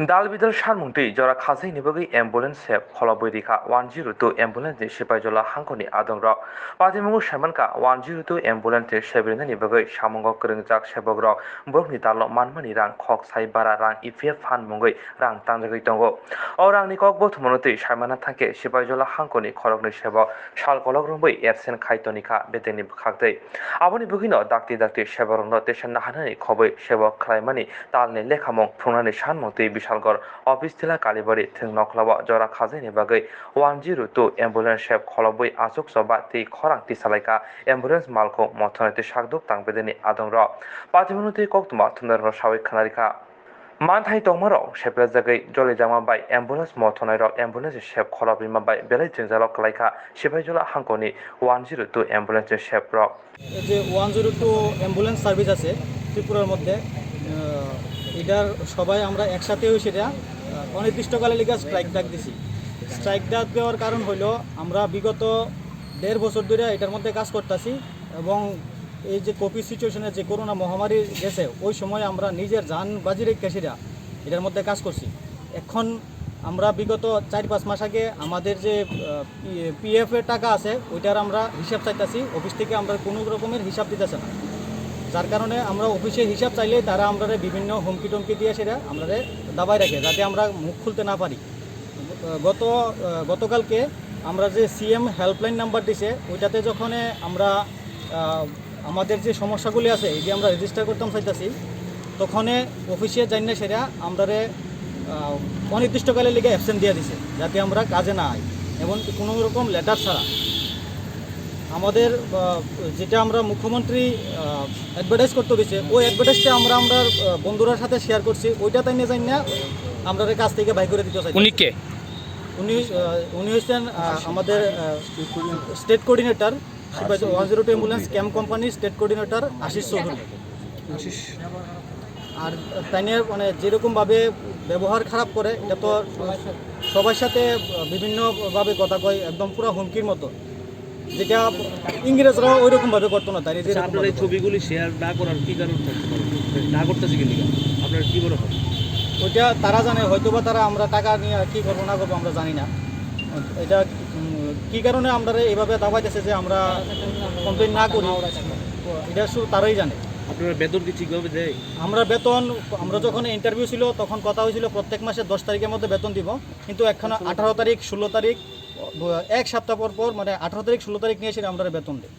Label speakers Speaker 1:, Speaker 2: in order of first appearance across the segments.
Speaker 1: Dalbidal Sharmungti, Jora Kazi Nibagi ambulance have Holaboidika 102 ambulance Shipajola Hankoni Adongra. Patimungu Shamanka 102 ambulance Shabrin Nibagi Shamongo Krinjak Shabogro, Burgnitalo Manmani Rang Kok Saibara Rang Ifia Fan Mungai Rang Tanjagitongo. Orang Nikok Botmonoti Shamana Tanke Shipajola Hankoni Korogni Shabo Shal Kologrumbi Epsen Kaitonika Beteni Kakte. Aboni Bugino Dakti Shabarono Teshan Nahani Kobe Shabo Klaimani Talne Lekamong Punani Shanmoti Bishalgor Office Tila Kalibari Ting Noklava Jora Kazini Bagai 102 ambulance chef Kolobui Asuk Soba Ti Korang Tisalaika ambulance Malko Motonati Shagduk Tang Bedeni Adongra Patimunuti Koktuma Tuner Roshawi Kanarika Manthai Tomorrow, Shepard Zagai, Jolly Jama by ambulance Motonairo ambulance chef Kolobima by Belly Tinzalok Laika Shipajola Hankoni 102 ambulance chef Rock.
Speaker 2: যে 102 ambulance service আছে ত্রিপুরার মধ্যে এটার সবাই আমরা একসাথে হয়ে সেটা অনির্দিষ্টকালের লিগে স্ট্রাইক ডাক দিছি। স্ট্রাইক ডাক দেওয়ার কারণ হলো আমরা বিগত 1.5 বছর ধরে এটার মধ্যে কাজ করতেছি এবং এই যে কোভিড সিচুয়েশনে যে করোনা মহামারী গেছে ওই সময় আমরা নিজের জান বাজি রেখে সেটা এটার মধ্যে কাজ করছি। এখন আমরা বিগত 4-5 মাস আগে আমাদের যে পিএফ এর টাকা আছে ওইটার আমরা হিসাব চাইতেছি, অফিস থেকে আমরা কোনো রকমের হিসাব দিতেছে না, যার কারণে আমরা অফিসে হিসাব চাইলে তারা আমরা বিভিন্ন হুমকি টমকি দিয়ে সেটা আমরা দাবাই রাখে যাতে আমরা মুখ খুলতে না পারি। গতকালকে আমরা যে সিএম হেল্পলাইন নাম্বার দিছে ওইটাতে যখন আমরা আমাদের যে সমস্যাগুলি আছে এই যে আমরা রেজিস্টার করতাম চাইতেছি তখন অফিসে যাই না সেটা আমরা অনির্দিষ্টকালের লিগে অ্যাবসেন্ট দিয়ে দিছে যাতে আমরা কাজে না আই এবং কোনো রকম লেটার ছাড়া। আমাদের যেটা আমরা মুখ্যমন্ত্রী অ্যাডভার্টাইজ করতে দিয়েছে ওই অ্যাডভার্টাইজটা আমরা বন্ধুরার সাথে শেয়ার করছি, ওইটা তাই নিয়ে যাই না আমরা কাজ থেকে বাই করে দিতে চাই। উনি হচ্ছেন আমাদের স্টেট কোঅর্ডিনেটর 102 অ্যাম্বুলেন্স ক্যাম্প কোম্পানির স্টেট কোঅর্ডিনেটর আশিস চৌধুরী। আর তাই নিয়ে মানে যেরকমভাবে ব্যবহার খারাপ করে এটা তো সবার সাথে বিভিন্নভাবে কথা কয়, একদম পুরো হুমকির মতো, যেটা ইংরেজরাও ওই রকমভাবে করতো না। তাই
Speaker 3: আপনার এই ছবিগুলি শেয়ার না করার কি কারণ থাকতে পারে, না করতেছে কি লিগা আপনার কি মনে হয়?
Speaker 2: ওইটা তারা জানে, হয়তোবা তারা আমরা টাকা নিয়ে কী করবো না করবো আমরা জানি না। এটা কী কারণে আমরা এইভাবে দাবাইতেছে যে আমরা কমপ্লেন না করি এটা শুধু তারাই জানে।
Speaker 3: আপনারা বেতন কি ঠিকভাবে দেয়?
Speaker 2: আমরা যখন ইন্টারভিউ ছিল তখন কথা হয়েছিল প্রত্যেক মাসে 10 তারিখের মধ্যে বেতন দিব, কিন্তু এখন 18 তারিখ 16 তারিখ এক সপ্তাহ পর মানে 18 তারিখ 16 তারিখ নিয়ে এসে আমরা বেতন দিই।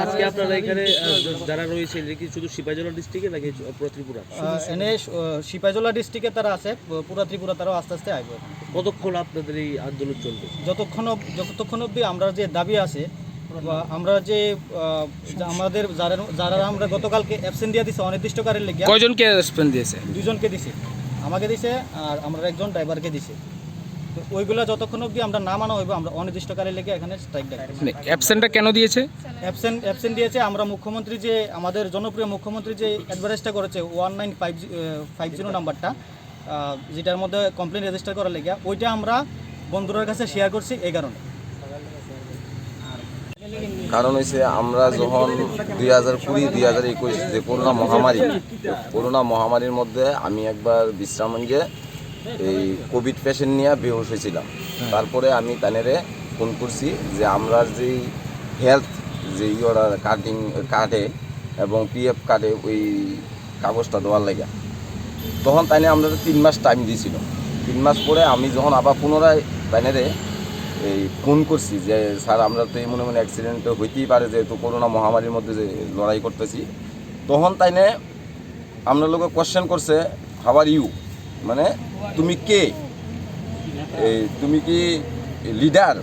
Speaker 3: আজকে আপনারা এখানে যারা রয়েছে কি শুধু সিপাহীজলা ডিস্ট্রিক্টে নাকি পুরো ত্রিপুরা?
Speaker 2: এনে সিপাহীজলা ডিস্ট্রিক্টে তারা আছে, পুরো ত্রিপুরা তারাও আস্তে আস্তে আসবে।
Speaker 3: কতক্ষণ আপনাদের এই আন্দোলন চলবে?
Speaker 2: যতক্ষণ অবধি আমরা যে দাবি আছে, আমরা যে আমাদের যারা আমরা গতকালকে অ্যাবসেন্ট দিয়ে দিছে অনির্দিষ্টকালের লেগে।
Speaker 4: কয়জনকে অ্যাবসেন্ট দিয়েছে?
Speaker 2: 2জনকে দিছে, আমাকে দিছে আর আমরা একজন ড্রাইভারকে দিছে। তো ওইগুলা যতক্ষণ অবধি আমরা না মানা হইব আমরা অনির্দিষ্টকালের লেগে এখানে স্ট্রাইক ডাকছি।
Speaker 4: অ্যাবসেন্টটা কেন দিয়েছে?
Speaker 2: অ্যাবসেন্ট দিয়েছে আমরা মুখ্যমন্ত্রী যে আমাদের জনপ্রিয় মুখ্যমন্ত্রী যে অ্যাডভার্টাইজটা করেছে 1950 নাম্বারটা, যেটার মধ্যে কমপ্লেন রেজিস্টার করার লেগে, ওইটা আমরা বন্ধুদের কাছে শেয়ার করছি। এই
Speaker 5: কারণ হয়েছে আমরা যখন 2020-2021 যে করোনা মহামারীর মধ্যে আমি একবার বিশ্রামগঞ্জে এই কোভিড পেশেন্ট নিয়ে বেহুশ হয়েছিলাম। তারপরে আমি তানেরে ফোন করছি যে আমরা যে হেলথ যে ওরা কাটে এবং পিএফ কাটে ওই কাগজটা দেওয়ার লাগে, তখন তাইনে আমরা 3 মাস টাইম দিয়েছিল। 3 মাস পরে আমি যখন আবার পুনরায় তাইনেরে এই ফোন করছি যে স্যার আমরা তো এই মনে অ্যাক্সিডেন্ট হইতেই পারে যেহেতু করোনা মহামারীর মধ্যে যে লড়াই করতেছি, তখন তাইনে আপনার লোকে কোয়েশ্চেন করছে হাউ আর ইউ, মানে তুমি কে, তুমি কি লিডার?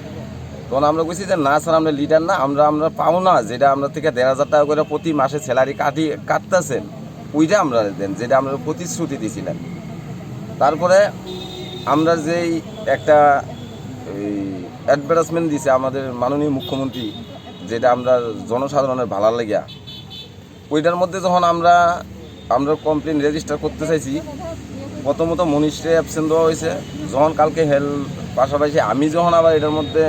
Speaker 5: তখন আমরা বলছি যে না স্যার আমরা লিডার না, আমরা পাও না যেটা আমরা থেকে 1,500 টাকা করে প্রতি মাসে স্যালারি কাটতেছেন ওইটা আমরা দেন, যেটা আমরা প্রতিশ্রুতি দিয়েছিলেন। তারপরে আমরা যেই একটা অ্যাডভার্টাইজমেন্ট দিছে আমাদের মাননীয় মুখ্যমন্ত্রী, যেটা আমরা জনসাধারণের ভালো লাগিয়া, ওইটার মধ্যে যখন আমরা কমপ্লেন রেজিস্টার করতে চাইছি, প্রথমত মনীষরে অ্যাবসেন্ট দেওয়া হয়েছে। যখন কালকে পাশাপাশি আমি যখন আবার এটার মধ্যে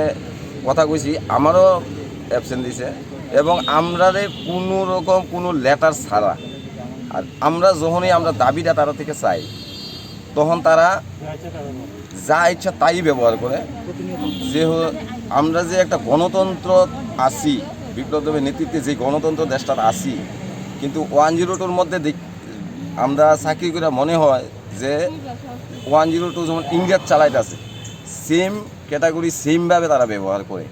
Speaker 5: কথা কইছি আমারও অ্যাবসেন্ট দিছে এবং আমরা কোনো রকম কোনো লেটার ছাড়া আর আমরা যখনই আমরা দাবিটা তারা থেকে চাই তখন তারা যা ইচ্ছা তাই ব্যবহার করে। যে আমরা যে একটা গণতন্ত্র আছি, বিপ্লবের নেতৃত্বে যে গণতন্ত্র দেশটার আছি, কিন্তু 102-র মধ্যে আমরা চাকরি করে মনে হয় যে 102 যেমন ইংরেজ চালাইতেছে, সেম ক্যাটাগরি সেমভাবে তারা ব্যবহার করে।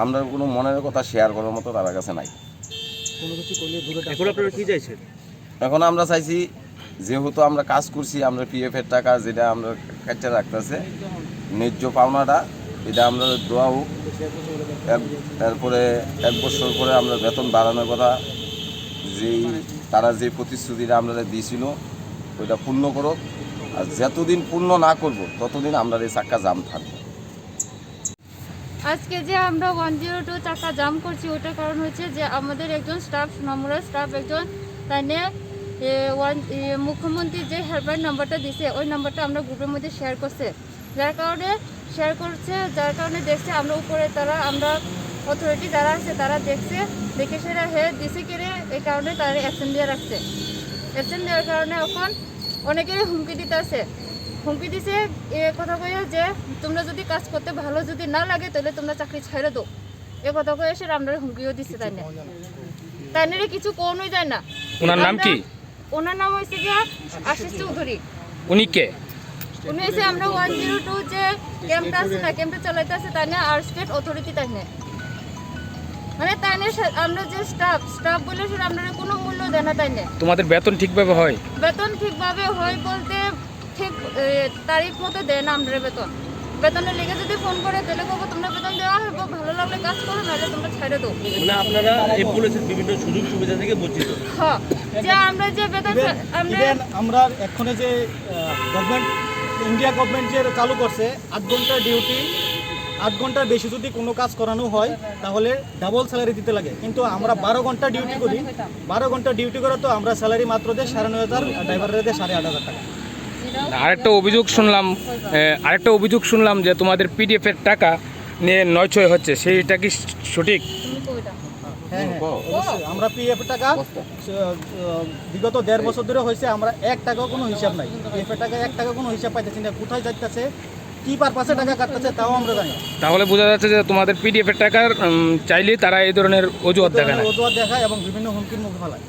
Speaker 5: আমরা কোনো মনের কথা শেয়ার করার মতো তার কাছে নাই।
Speaker 3: এখন আপনারা কি চাইছেন?
Speaker 5: এখন আমরা চাইছি, যেহেতু আমরা কাজ করছি, আমরা পিএফের টাকা যেটা আমরা কাটতে রাখতেছে, ন্যায্য পাওনাটা এটা আমরা দেওয়া হোক। এরপরে 1 বছর পরে আমরা বেতন বাড়ানোর কথা, যেই তারা যে প্রতিশ্রুতিটা আমরা দিয়েছিল ওইটা পূর্ণ করুক। আর যতদিন পূর্ণ না করব ততদিন আমরা এই চাক্কা জাম থাকবো।
Speaker 6: আজকে যে আমরা 102 টাকা জাম করছি ওটার কারণ হচ্ছে যে আমাদের একজন স্টাফ, নম্বরের স্টাফ একজন, তাই নিয়ে মুখ্যমন্ত্রী যে হেল্পলাইন নাম্বারটা দিছে ওই নাম্বারটা আমরা গ্রুপের মধ্যে শেয়ার করছে, যার কারণে দেখছে আমরা উপরে তারা, আমরা অথরিটি যারা আছে তারা দেখে সেটা দিছে কেড়ে, এই কারণে তারা অ্যাকশন দিয়ে রাখছে। অ্যাকশন দেওয়ার কারণে এখন অনেকেরই হুমকি দিছে এ কথা কয়ে যে তোমরা যদি কাজ করতে ভালো যদি না লাগে তাহলে তোমরা চাকরি ছেড়ে দাও, এ কথা কয়ে সে আমরা হুমকিও দিচ্ছে। তাই নিয়ে কিছু কোনোই যায় না।
Speaker 4: ওনার নাম কি?
Speaker 6: ওনার নাম হয়েছে গিয়া আশিস চৌধুরী।
Speaker 4: উনি কে?
Speaker 6: উনি হয়েছে আমরা 102 যে ক্যাম্পটা আছে না, ক্যাম্পটা চালাইতে আছে তাই নিয়ে আর স্টেট অথরিটি, তাই নিয়ে মানে তাই নিয়ে আমরা যে স্টাফ বলে সেটা আমরা কোনো মূল্য দেয় না। তাই নিয়ে
Speaker 4: তোমাদের বেতন ঠিকভাবে হয়?
Speaker 6: বেতন ঠিকভাবে হয় বলতে ঠিক তারিখ মতো দেয় না আমরা বেতনের লেগে যদি ফোন করে তাহলে কবো তোমরা বেতন দেওয়া হবে, ভালো লাগলে কাজ করো, নাহলে তোমরা ছেড়ে দাও।
Speaker 3: মানে আপনারা এম্বুলেন্সের বিভিন্ন সুযোগ সুবিধা থেকে বঞ্চিত।
Speaker 6: হ্যাঁ, যে আমরা যে বেতন
Speaker 2: আমরা এক্ষণে যে গভর্নমেন্ট, ইন্ডিয়া গভর্নমেন্ট যে চালু করছে 8 ঘন্টার ডিউটি, 8 ঘন্টার বেশি যদি কোনো কাজ করানো হয় তাহলে ডাবল স্যালারি দিতে লাগে, কিন্তু আমরা 12 ঘন্টা ডিউটি করি। 12 ঘন্টা ডিউটি করে তো আমরা স্যালারি মাত্র দেয় 9,500, ড্রাইভাররা দেয় 8,500 টাকা।
Speaker 4: আরেকটা অভিযোগ শুনলাম যে তোমাদের পিডিএফের টাকা নিয়ে নয়ছয় হচ্ছে, সেইটা কি সঠিক?
Speaker 2: হ্যাঁ, অবশ্যই। আমরা পিএফ টাকা বিগত 1.5 বছর ধরে হয়েছে, আমরা 1 টাকাও কোনো হিসাব নাই। পিএফ টাকা 1 টাকা কোনো হিসাব পাইতেছি না, কোথায় যাইতেছে, কি পারপাসে টাকা কাটতেছে তাও আমরা জানি।
Speaker 4: তাহলে বোঝা যাচ্ছে যে তোমাদের পিডিএফের টাকার চাইলেই তারা এই ধরনের অজুহাত দেখায় না।
Speaker 2: অজুহাত দেখায় এবং বিভিন্ন হুমকির মুখ ফেলায়।